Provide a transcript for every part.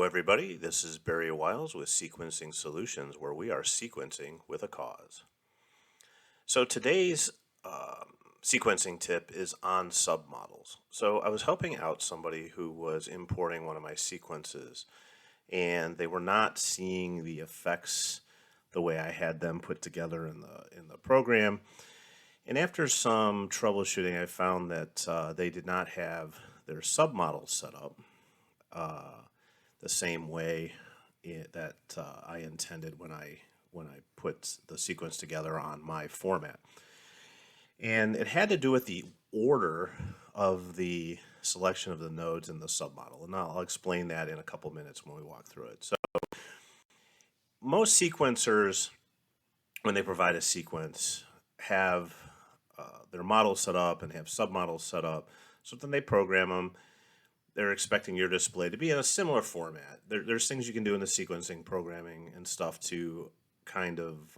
everybody. This is Barry Wiles with Sequencing Solutions, where we are sequencing with a cause. So today's sequencing tip is on submodels. So I was helping out somebody who was importing one of my sequences, and they were not seeing the effects the way I had them put together in the program. And after some troubleshooting, I found that they did not have their submodels set up the same way that I intended when I put the sequence together on my format. And it had to do with the order of the selection of the nodes in the submodel. And I'll explain that in a couple minutes when we walk through it. So most sequencers, when they provide a sequence, have their models set up and have submodels set up. So then they program them. They're expecting your display to be in a similar format. There's things you can do in the sequencing programming and stuff to kind of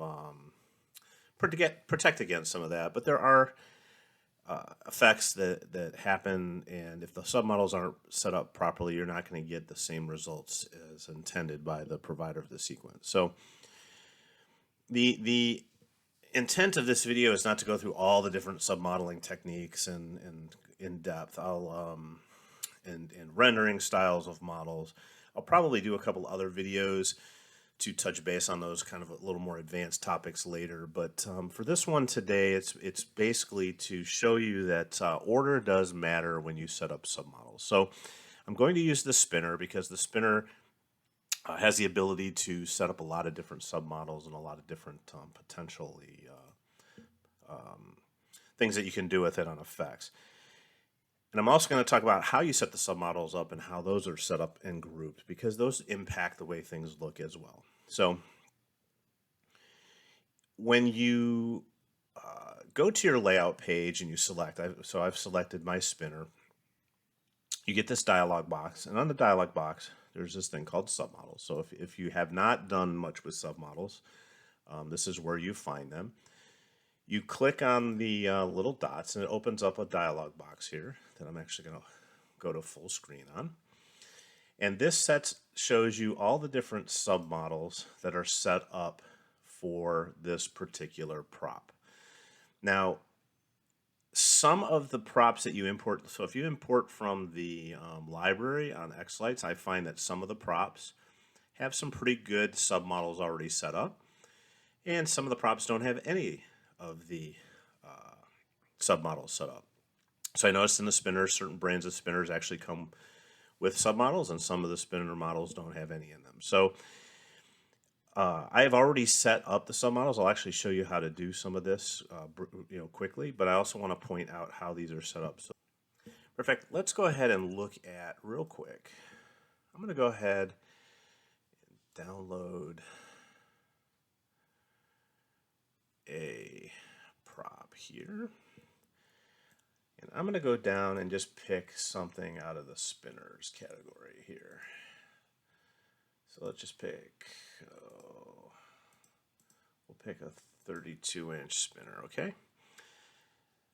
protect against some of that. But there are effects that happen, and if the submodels aren't set up properly, you're not going to get the same results as intended by the provider of the sequence. So the intent of this video is not to go through all the different submodeling techniques and in depth. And rendering styles of models. I'll probably do a couple other videos to touch base on those kind of a little more advanced topics later. But for this one today, it's basically to show you that order does matter when you set up submodels. So I'm going to use the spinner because the spinner has the ability to set up a lot of different submodels and a lot of different potentially things that you can do with it on effects. And I'm also going to talk about how you set the submodels up and how those are set up and grouped, because those impact the way things look as well. So when you go to your layout page and you select, I've selected my spinner, you get this dialog box. And on the dialog box, there's this thing called submodels. So if you have not done much with submodels, this is where you find them. You click on the little dots and it opens up a dialog box here that I'm actually going to go to full screen on. And this shows you all the different submodels that are set up for this particular prop. Now, some of the props that you import, so if you import from the library on xLights, I find that some of the props have some pretty good submodels already set up, and some of the props don't have any of the submodels set up. So I noticed in the spinners, certain brands of spinners actually come with submodels, and some of the spinner models don't have any in them. So I have already set up the submodels. I'll actually show you how to do some of this quickly, but I also want to point out how these are set up. So perfect. Let's go ahead and look at real quick. I'm going to go ahead and download a prop here, and I'm going to go down and just pick something out of the spinners category here. So let's just pick, we'll pick a 32-inch spinner, okay?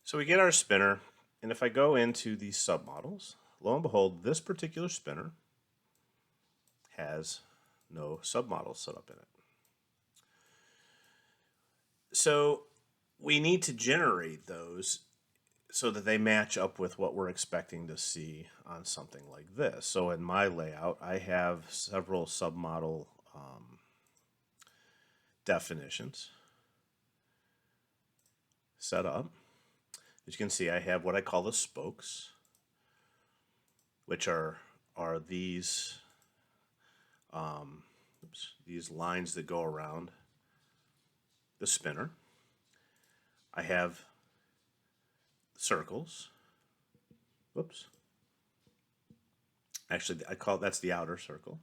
So we get our spinner, and if I go into the submodels, lo and behold, this particular spinner has no submodels set up in it. So we need to generate those so that they match up with what we're expecting to see on something like this. So in my layout, I have several submodel definitions set up. As you can see, I have what I call the spokes, which are these these lines that go around the spinner. I have circles. Whoops. Actually, that's the outer circle.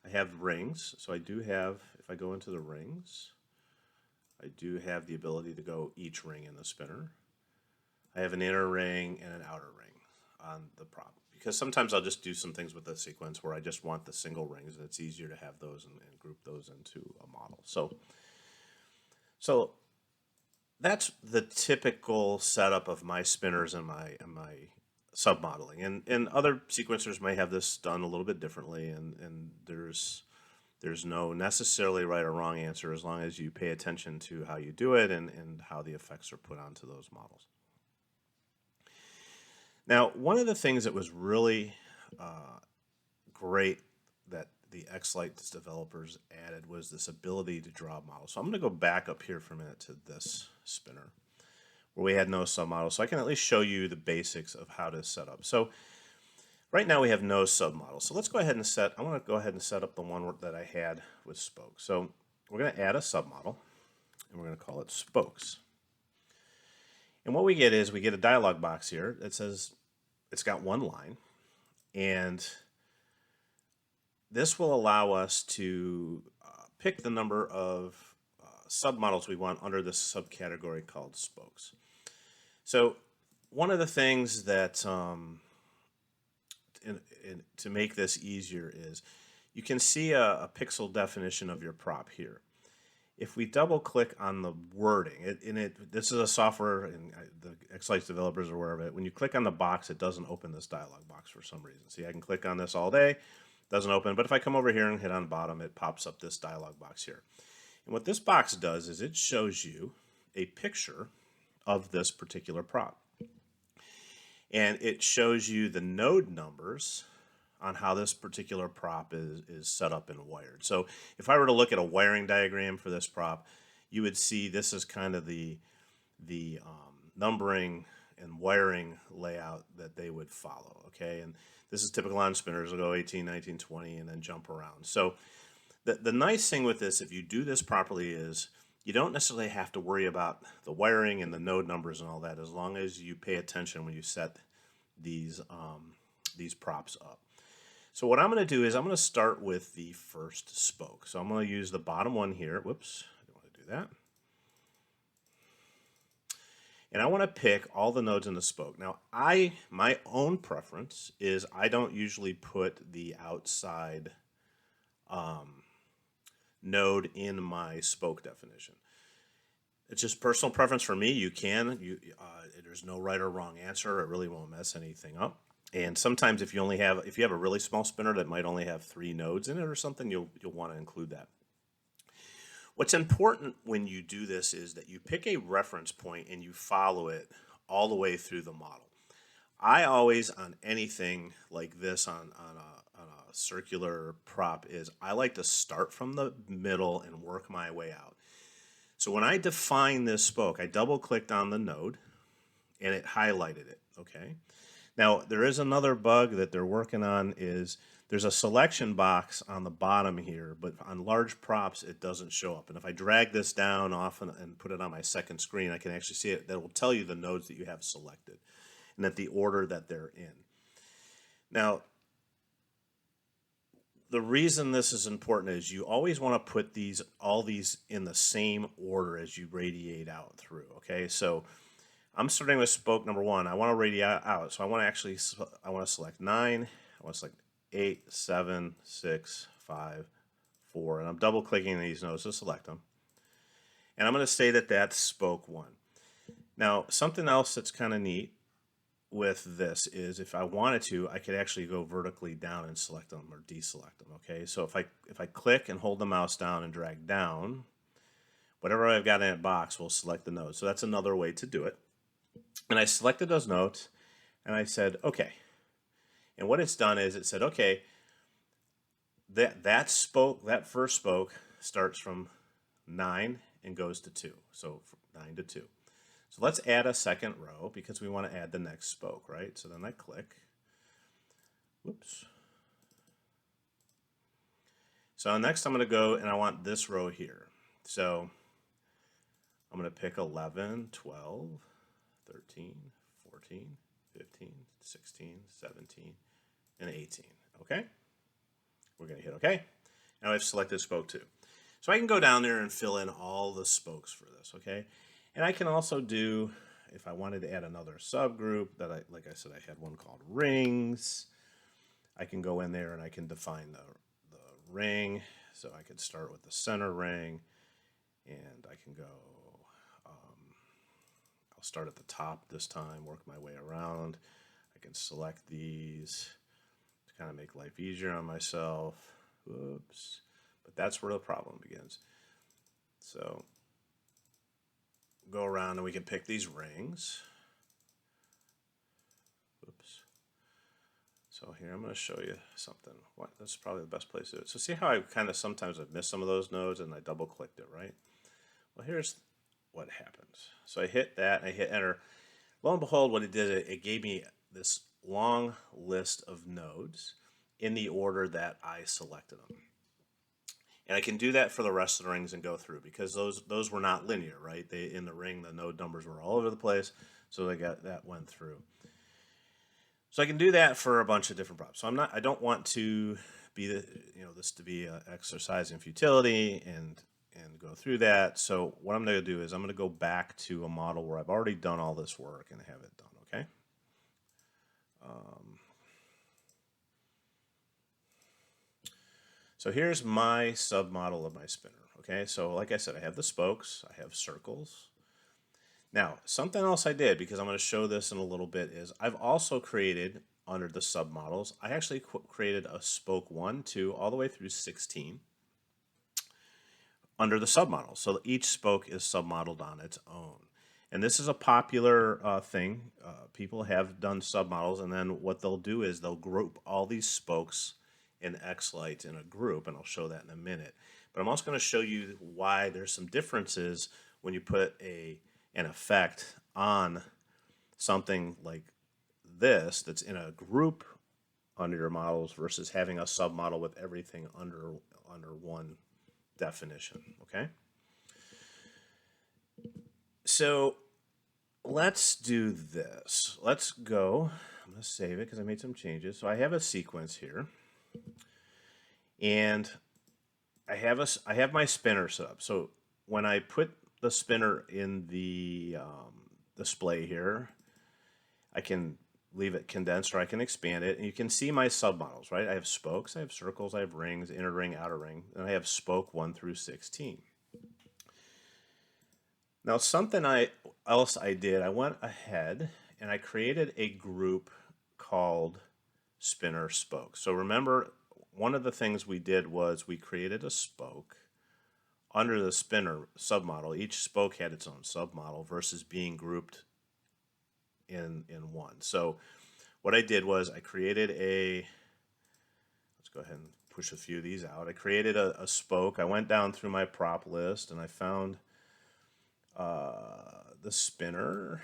I have rings. So I do have, if I go into the rings, I do have the ability to go each ring in the spinner. I have an inner ring and an outer ring on the prop, because sometimes I'll just do some things with the sequence where I just want the single rings, and it's easier to have those and group those into a model. So that's the typical setup of my spinners and my submodeling. And other sequencers may have this done a little bit differently, and there's no necessarily right or wrong answer as long as you pay attention to how you do it and how the effects are put onto those models. Now, one of the things that was really great that the xLights developers added was this ability to draw models. So I'm going to go back up here for a minute to this spinner where we had no submodel, so I can at least show you the basics of how to set up. So right now we have no submodel. So let's go ahead and I want to go ahead and set up the one that I had with spokes. So we're going to add a submodel, and we're going to call it spokes. And what we get is we get a dialog box here that says it's got one line, and this will allow us to pick the number of submodels we want under this subcategory called spokes. So one of the things that to make this easier is you can see a pixel definition of your prop here. If we double click on the wording, this is a software, and the xLights developers are aware of it. When you click on the box, it doesn't open this dialog box for some reason. See, I can click on this all day, doesn't open, but if I come over here and hit on the bottom, it pops up this dialog box here. And what this box does is it shows you a picture of this particular prop. And it shows you the node numbers on how this particular prop is set up and wired. So if I were to look at a wiring diagram for this prop, you would see this is kind of the numbering and wiring layout that they would follow, okay? And this is typical on spinners. It'll go 18, 19, 20, and then jump around. So the nice thing with this, if you do this properly, is you don't necessarily have to worry about the wiring and the node numbers and all that, as long as you pay attention when you set these props up. So what I'm going to do is I'm going to start with the first spoke. So I'm going to use the bottom one here. Whoops, I don't want to do that. And I want to pick all the nodes in the spoke. Now, my own preference is I don't usually put the outside node in my spoke definition. It's just personal preference for me. You can. There's no right or wrong answer. It really won't mess anything up. And sometimes if you have a really small spinner that might only have 3 nodes in it or something, you'll want to include that. What's important when you do this is that you pick a reference point and you follow it all the way through the model. I always, on anything like this, on a circular prop, I like to start from the middle and work my way out. So when I define this spoke, I double clicked on the node and it highlighted it, okay? Now, there is another bug that they're working on. There's a selection box on the bottom here, but on large props, it doesn't show up. And if I drag this down off and put it on my second screen, I can actually see it. That will tell you the nodes that you have selected and that the order that they're in. Now, the reason this is important is you always want to put all these in the same order as you radiate out through, okay? So I'm starting with spoke number 1. I want to radiate out. So I want to select 9. I want to select 8, 7, 6, 5, 4. And I'm double clicking these nodes to select them. And I'm going to say that that's spoke 1. Now, something else that's kind of neat with this is if I wanted to, I could actually go vertically down and select them or deselect them, okay? So if I click and hold the mouse down and drag down, whatever I've got in that box will select the node. So that's another way to do it. And I selected those nodes, and I said, okay. And what it's done is it said, okay, that first spoke starts from 9 and goes to 2. So from 9 to 2. So let's add a second row because we want to add the next spoke, right? So then I click. Whoops. So next I'm going to go and I want this row here. So I'm going to pick 11, 12, 13, 14, 15, 16, 17, and 18. Okay? We're going to hit OK. Now I've selected spoke 2. So I can go down there and fill in all the spokes for this, okay? And I can also do, if I wanted to add another subgroup, like I said, I had one called rings. I can go in there and I can define the ring. So I could start with the center ring, and I can go, I'll start at the top this time, work my way around. I can select these to kind of make life easier on myself. Whoops. But that's where the problem begins. So go around and we can pick these rings. Whoops. So here I'm going to show you something. That's probably the best place to do it. So see how I kind of sometimes I've missed some of those nodes and I double clicked it, right? Well, here's what happens. So I hit that and I hit enter. Lo and behold, what it did, it gave me this long list of nodes in the order that I selected them. And I can do that for the rest of the rings and go through, because those were not linear, right? In the ring, the node numbers were all over the place, so that went through. So I can do that for a bunch of different props. So I don't want to be this to be an exercise in futility and go through that. So what I'm going to do is I'm going to go back to a model where I've already done all this work and have it done. Okay. So here's my submodel of my spinner. Okay, so like I said, I have the spokes, I have circles. Now, something else I did, because I'm going to show this in a little bit, is I've also created, under the submodels, I actually created a spoke 1, 2, all the way through 16 under the submodel. So each spoke is submodeled on its own. And this is a popular thing. People have done submodels, and then what they'll do is they'll group all these spokes in xLights in a group, and I'll show that in a minute. But I'm also going to show you why there's some differences when you put an effect on something like this that's in a group under your models versus having a submodel with everything under one definition. Okay, so let's do this. Let's go. I'm going to save it because I made some changes. So I have a sequence here, and I have my spinner set up. So when I put the spinner in the display here, I can leave it condensed or I can expand it, and you can see my submodels, right? I have spokes, I have circles, I have rings, inner ring, outer ring, and I have spoke 1 through 16. Now, something else I did, I went ahead and I created a group called spinner spoke. So remember, one of the things we did was we created a spoke under the spinner submodel. Each spoke had its own submodel versus being grouped in one. So what I did was I created let's go ahead and push a few of these out. I created a spoke. I went down through my prop list and I found the spinner,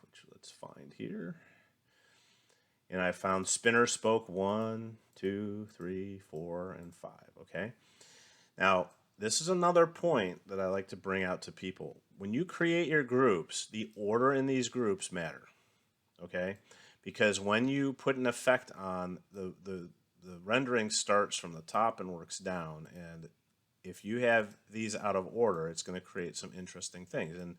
which let's find here. And I found spinner spoke 1, 2, 3, 4, and 5. Okay. Now, this is another point that I like to bring out to people. When you create your groups, the order in these groups matter. Okay, because when you put an effect on, the rendering starts from the top and works down, and if you have these out of order, it's going to create some interesting things. And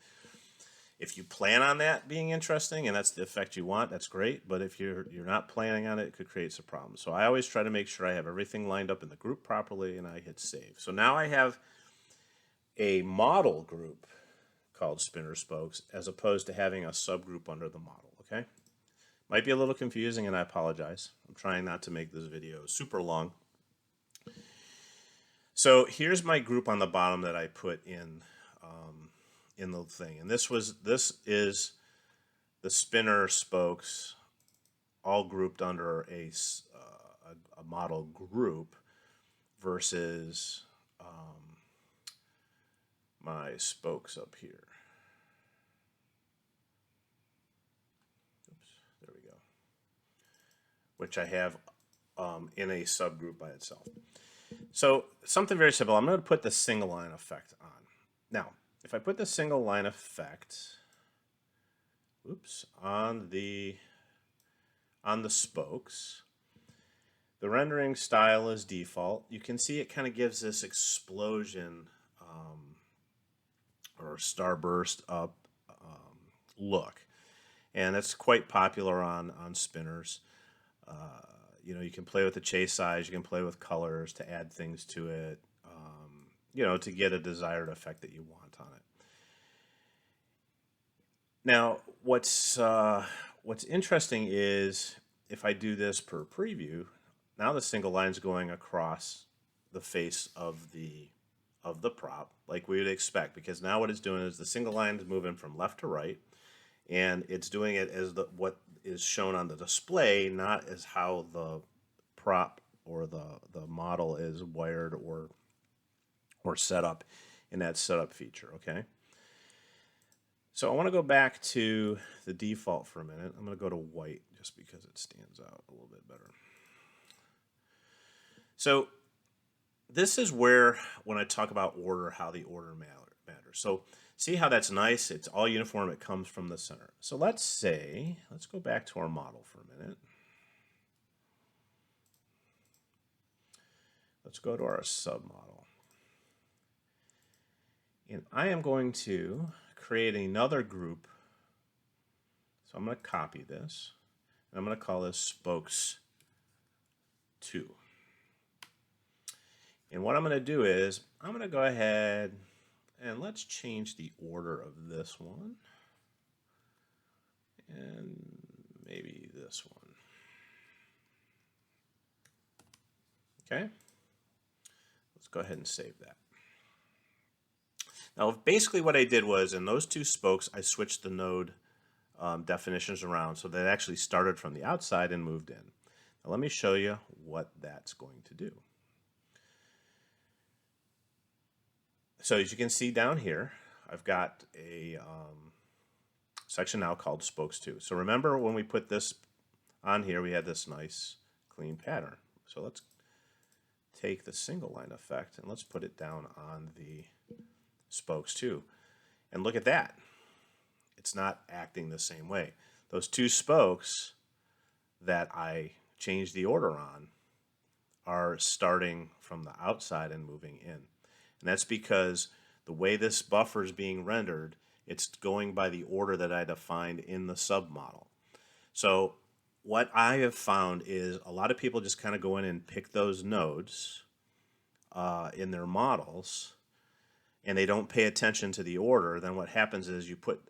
if you plan on that being interesting and that's the effect you want, that's great. But if you're not planning on it, it could create some problems. So I always try to make sure I have everything lined up in the group properly, and I hit save. So now I have a model group called spinner spokes as opposed to having a subgroup under the model. Okay, might be a little confusing, and I apologize. I'm trying not to make this video super long. So here's my group on the bottom that I put in the thing, and this is the spinner spokes all grouped under a model group versus my spokes up here. Oops, there we go. Which I have in a subgroup by itself. So something very simple. I'm going to put the single line effect on. Now, if I put the single line effect, on the spokes, the rendering style is default. You can see it kind of gives this explosion or starburst up look, and that's quite popular on spinners. You can play with the chase size, you can play with colors to add things to it, to get a desired effect that you want on it. Now, what's what's interesting is if I do this per preview, now the single line's going across the face of the prop like we would expect, because now what it's doing is the single line is moving from left to right, and it's doing it as what is shown on the display, not as how the prop or the model is wired or set up in that setup feature. Okay. So I want to go back to the default for a minute. I'm going to go to white just because it stands out a little bit better. So this is where, when I talk about order, how the order matters. So see how that's nice? It's all uniform. It comes from the center. So let's go back to our model for a minute. Let's go to our submodel. And I am going to create another group. So I'm going to copy this. And I'm going to call this spokes 2. And what I'm going to do is I'm going to go ahead and let's change the order of this one. And maybe this one. Okay. Let's go ahead and save that. Now, basically what I did was in those two spokes, I switched the node definitions around so that it actually started from the outside and moved in. Now, let me show you what that's going to do. So as you can see down here, I've got a section now called spokes 2. So remember when we put this on here, we had this nice clean pattern. So let's take the single line effect and let's put it down on the spokes 2. And look at that. It's not acting the same way. Those two spokes that I changed the order on are starting from the outside and moving in. And that's because the way this buffer is being rendered, it's going by the order that I defined in the submodel. So what I have found is a lot of people just kind of go in and pick those nodes in their models, and they don't pay attention to the order. Then what happens is you put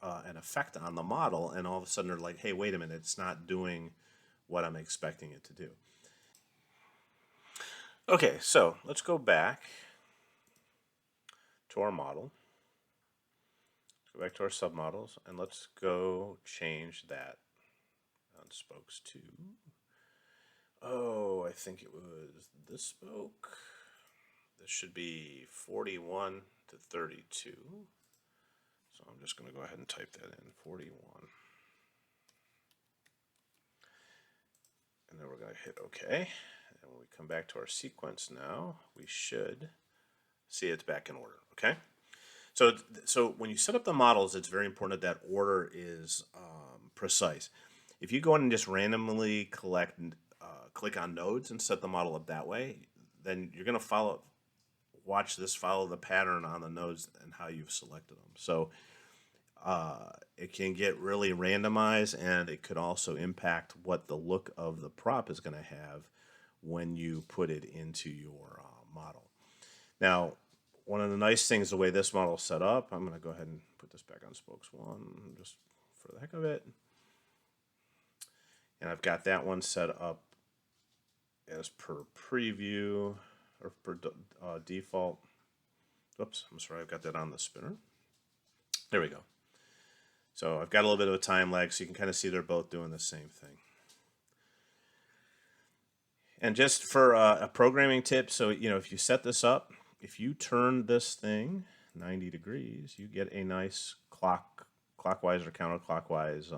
an effect on the model, and all of a sudden they're like, hey, wait a minute, it's not doing what I'm expecting it to do. Okay, so let's go back to our model. Let's go back to our submodels, and let's go change that on spokes 2. Oh, I think it was this spoke. This should be 41 to 32. So I'm just going to go ahead and type that in, 41. And then we're going to hit OK. And when we come back to our sequence now, we should see it's back in order. Okay. So when you set up the models, it's very important that order is precise. If you go in and just randomly click on nodes and set the model up that way, then you're going to watch this follow the pattern on the nodes and how you've selected them. So it can get really randomized, and it could also impact what the look of the prop is going to have when you put it into your model. Now, one of the nice things, the way this model is set up, I'm going to go ahead and put this back on spokes 1 just for the heck of it. And I've got that one set up as per preview or per default. Oops, I'm sorry, I've got that on the spinner. There we go. So I've got a little bit of a time lag, so you can kind of see they're both doing the same thing. And just for a programming tip, so if you set this up, if you turn this thing 90 degrees, you get a nice clockwise or counterclockwise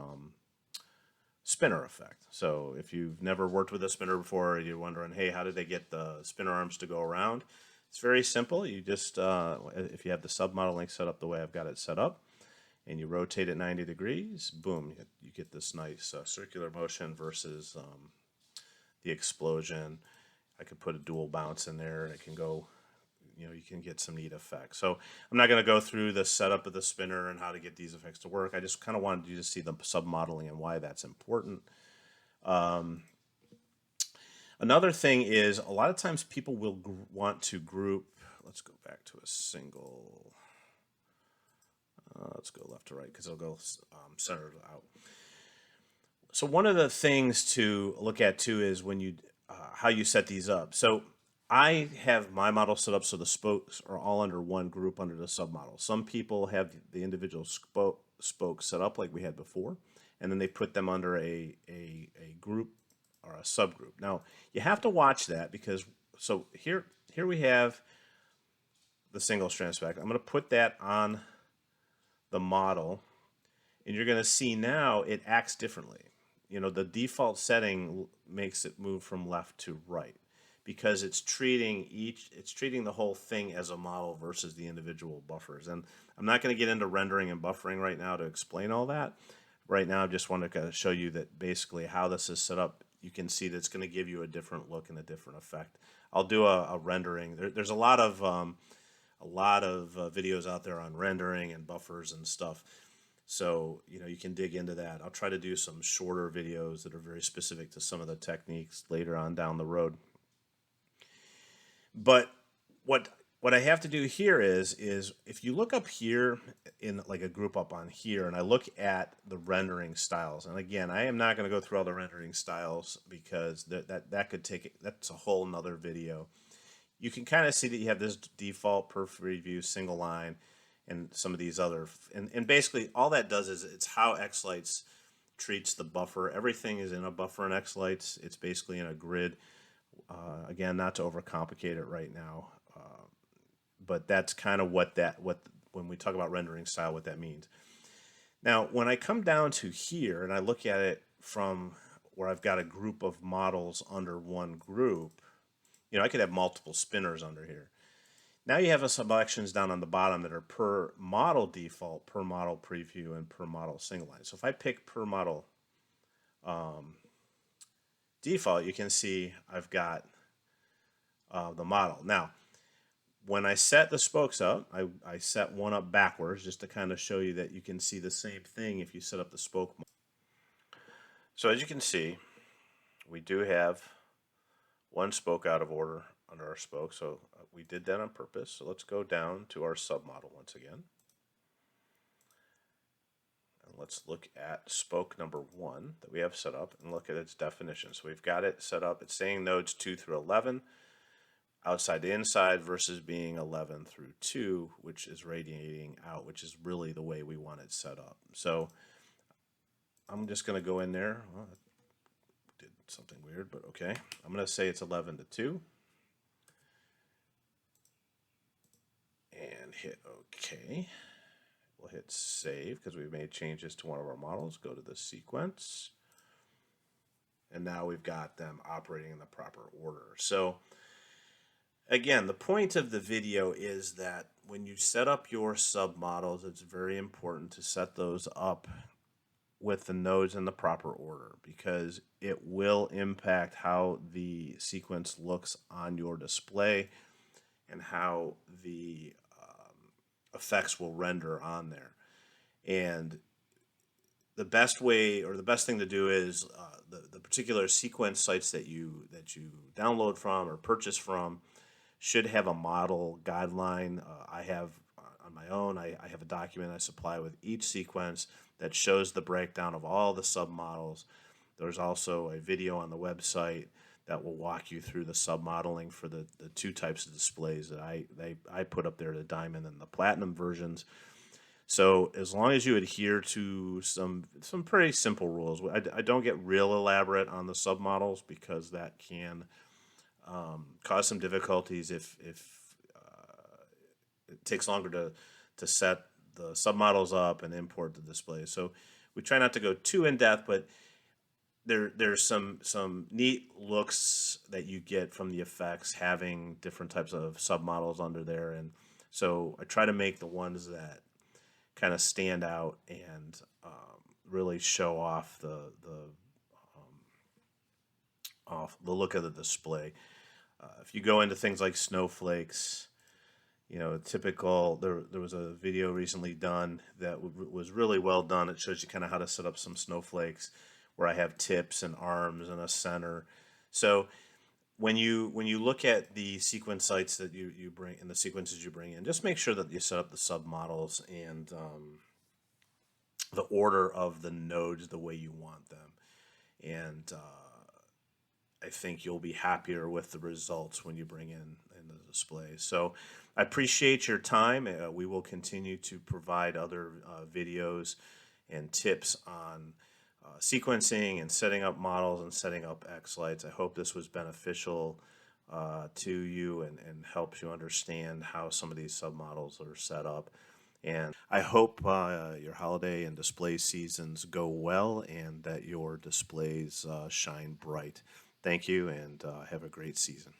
spinner effect. So if you've never worked with a spinner before, you're wondering, hey, how did they get the spinner arms to go around? It's very simple. You just, if you have the submodel link set up the way I've got it set up, and you rotate it 90 degrees, boom, you get this nice circular motion versus the explosion. I could put a dual bounce in there, and it can go, you can get some neat effects. So I'm not going to go through the setup of the spinner and how to get these effects to work. I just kind of wanted you to see the submodeling and why that's important. Another thing is a lot of times people will want to group. Let's go back to a single. Let's go left to right because it'll go centered out. So one of the things to look at too is when you how you set these up. So I have my model set up so the spokes are all under one group under the submodel. Some people have the individual spokes set up like we had before, and then they put them under a group or a subgroup. Now you have to watch that because so here we have the single strand spec. I'm going to put that on the model, and you're going to see now it acts differently. You know, the default setting makes it move from left to right because it's treating the whole thing as a model versus the individual buffers. And I'm not going to get into rendering and buffering right now to explain all that. Right now, I just want to show you that basically how this is set up. You can see that it's going to give you a different look and a different effect. I'll do a rendering. There's a lot of videos out there on rendering and buffers and stuff. So, you know, you can dig into that. I'll try to do some shorter videos that are very specific to some of the techniques later on down the road. But what I have to do here is if you look up here in like a group up on here and I look at the rendering styles, and again, I am not going to go through all the rendering styles because that could take that's a whole nother video. You can kind of see that you have this default perf review single line and some of these other, and basically all that does is it's how xLights treats the buffer. Everything is in a buffer in xLights. It's basically in a grid. Again, not to overcomplicate it right now, but that's kind of what when we talk about rendering style, what that means. Now, when I come down to here and I look at it from where I've got a group of models under one group, you know, I could have multiple spinners under here. Now you have selections down on the bottom that are per model default, per model preview, and per model single line. So if I pick per model default, you can see I've got the model. Now, when I set the spokes up, I set one up backwards just to kind of show you that you can see the same thing if you set up the spoke model. So as you can see, we do have one spoke out of order under our spoke, so we did that on purpose. So let's go down to our submodel once again. And let's look at spoke number 1 that we have set up and look at its definition. So we've got it set up. It's saying nodes 2 through 11, outside to inside versus being 11 through 2, which is radiating out, which is really the way we want it set up. So I'm just going to go in there. Well, I did something weird, but okay. I'm going to say it's 11 to 2. And hit OK. We'll hit save because we've made changes to one of our models. Go to the sequence. And now we've got them operating in the proper order. So again, the point of the video is that when you set up your submodels, it's very important to set those up with the nodes in the proper order because it will impact how the sequence looks on your display and how the effects will render on there. And the best way or the best thing to do is the particular sequence sites that you download from or purchase from should have a model guideline. I have on my own, I have a document I supply with each sequence that shows the breakdown of all the submodels. There's also a video on the website that will walk you through the submodeling for the two types of displays that I put up there, the diamond and the platinum versions. So as long as you adhere to some pretty simple rules, I don't get real elaborate on the submodels because that can cause some difficulties if it takes longer to set the submodels up and import the display. So we try not to go too in depth, but there's some neat looks that you get from the effects having different types of submodels under there, and so I try to make the ones that kind of stand out and really show off the look of the display. If you go into things like Snowflakes, you know, typical, there was a video recently done that was really well done. It shows you kind of how to set up some snowflakes where I have tips and arms and a center. So when you look at the sequence sites that you bring and the sequences you bring in, just make sure that you set up the submodels and the order of the nodes the way you want them. and I think you'll be happier with the results when you bring in the display. So I appreciate your time. We will continue to provide other videos and tips on sequencing and setting up models and setting up xLights. I hope this was beneficial to you and helps you understand how some of these submodels are set up. And I hope your holiday and display seasons go well and that your displays shine bright. Thank you, and have a great season.